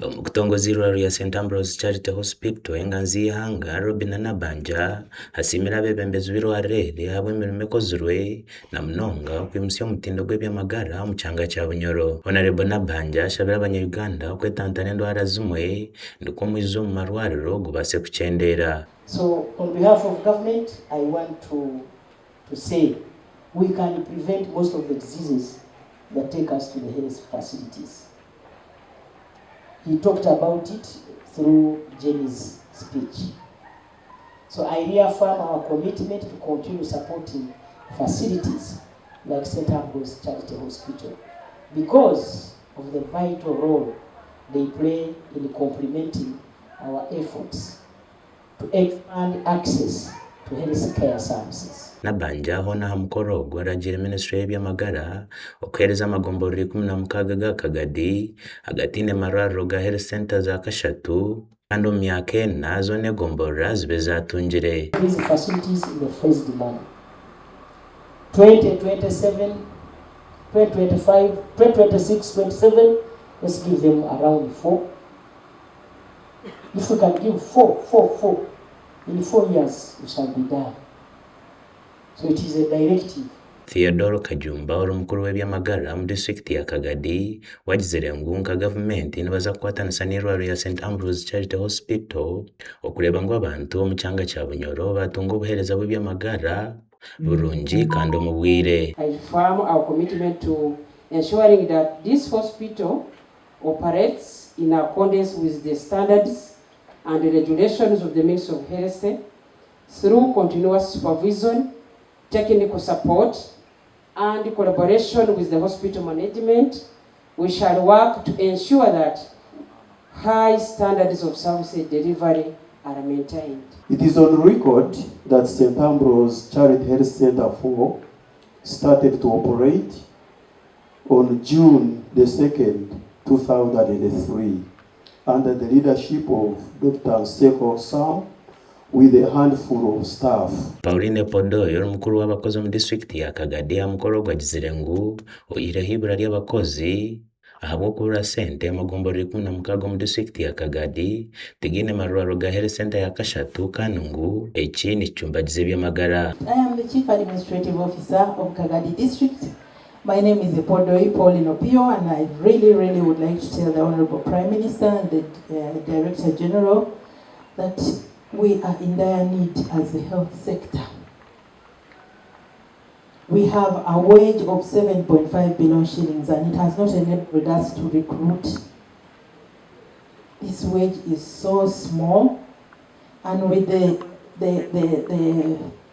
Omukutongozi ya St Ambrose Charity Hospital enganzi y'ihanga Robin Nabanja hasimira abebembezi b'irwarire habwe emirimo ekozirwe na munonga okwimusya omutindo gw'ebyamagara omu kyanga kya Bunyoro. Honorable Nabanja ashabira abanyayuganda okwetantana endwara zimwe ndiko omwiza omu marwariro gubase kukyendera. So on behalf of government, I want to say we can prevent most of the diseases that take us to the health facilities. He talked about it through Jenny's speech. So I reaffirm our commitment to continue supporting facilities like St. Ambrose Charity Hospital because of the vital role they play in complementing our efforts to expand access to health care services. Nabanja hona hamukoro gwaragira Ministry y'ebyamagara okwereza amagomboro 16 ga Kagadi agatine marwariro ga health center za kashatu kandi mu myaka ena zone gombora zibe zatungire. These facilities in the phased manner. 2027, 2025, 2026, 27, let's give them around 4. If we can give 4, in 4 years we shall be done. So it is a directive. Theodore Kajumba ori mukuru w'ebyamagara mu district ya Kagadi wagizire ngunga government nibaza kwatanisa n'irwariro ya St Ambrose Charity Hospital okureba ngo abantu omu kyanga kya Bunyoro batunga obuhereza bw'ebyamagara burungi kandi omu bwire. I affirm our commitment to ensuring that this hospital operates in accordance with the standards and the regulations of the Ministry of Health through continuous supervision, technical support and collaboration with the hospital management. We shall work to ensure that high standards of service delivery are maintained. It is on record that St. Ambrose Charity Health Center 4 started to operate on June the 2nd, 2003 under the leadership of Dr. Nseko Sam with a handful of staff. Pauline Podoyo mukuru w'abakozi mu district ya Kagadi amukoro gwagizire ngu oyirehibura ly'abakozi ahabwo kubura sente amagomboro 16 mu district ya Kagadi tigine marwariro ga health center ya kashatu kanungu eki ni cyumbagize by'amagara. I am the Chief Administrative Officer of Kagadi District. My name is Podoyo Pauline Opio, and I really would like to tell the Honorable Prime Minister and the Director General that we are in dire need as the health sector. We have a wage of 7.5 billion shillings and it has not enabled us to recruit. This wage is so small, and with the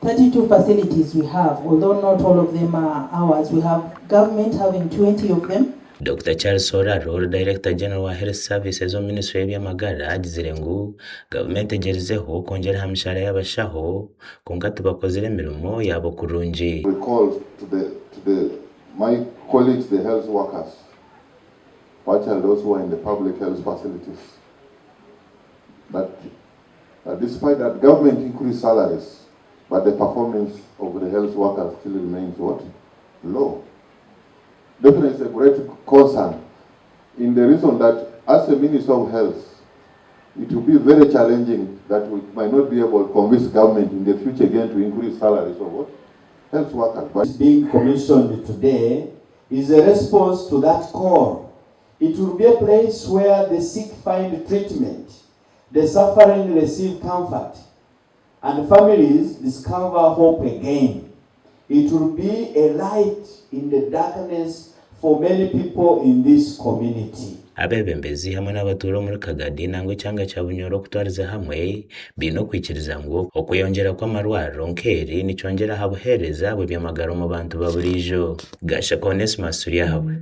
32 facilities we have, although not all of them are ours, we have government having 20 of them. Dr. Charles Soraro, Director General wa Health Services of Ministry y'ebyamagara agizire ngu government egerezeho kongera hamishara y'abashaho kongatu bakozire emirimo yabo kurungi. We call to my colleagues, the health workers, particularly those who are in the public health facilities, that despite that government increased salaries, but the performance of the health workers still remains what? Low. Definitely a great concern in the reason that as a Minister of Health, it will be very challenging that we might not be able to convince government in the future again to increase salaries of what? Health workers. But being commissioned today is a response to that call. It will be a place where the sick find treatment, the suffering receive comfort, and families discover hope again. It will be a light in the darkness for many people in this community. Abebembezi hamwe n'abaturo muri Kagadi nangwe cyanga cya Bunyoro kutwariza hamwe bino kwikiriza ngo okuyongera kwa marwariro nkeri nicyongera habuhereza bwe byamagara mu bantu baburijo. Gasha Onesmus uri hawe.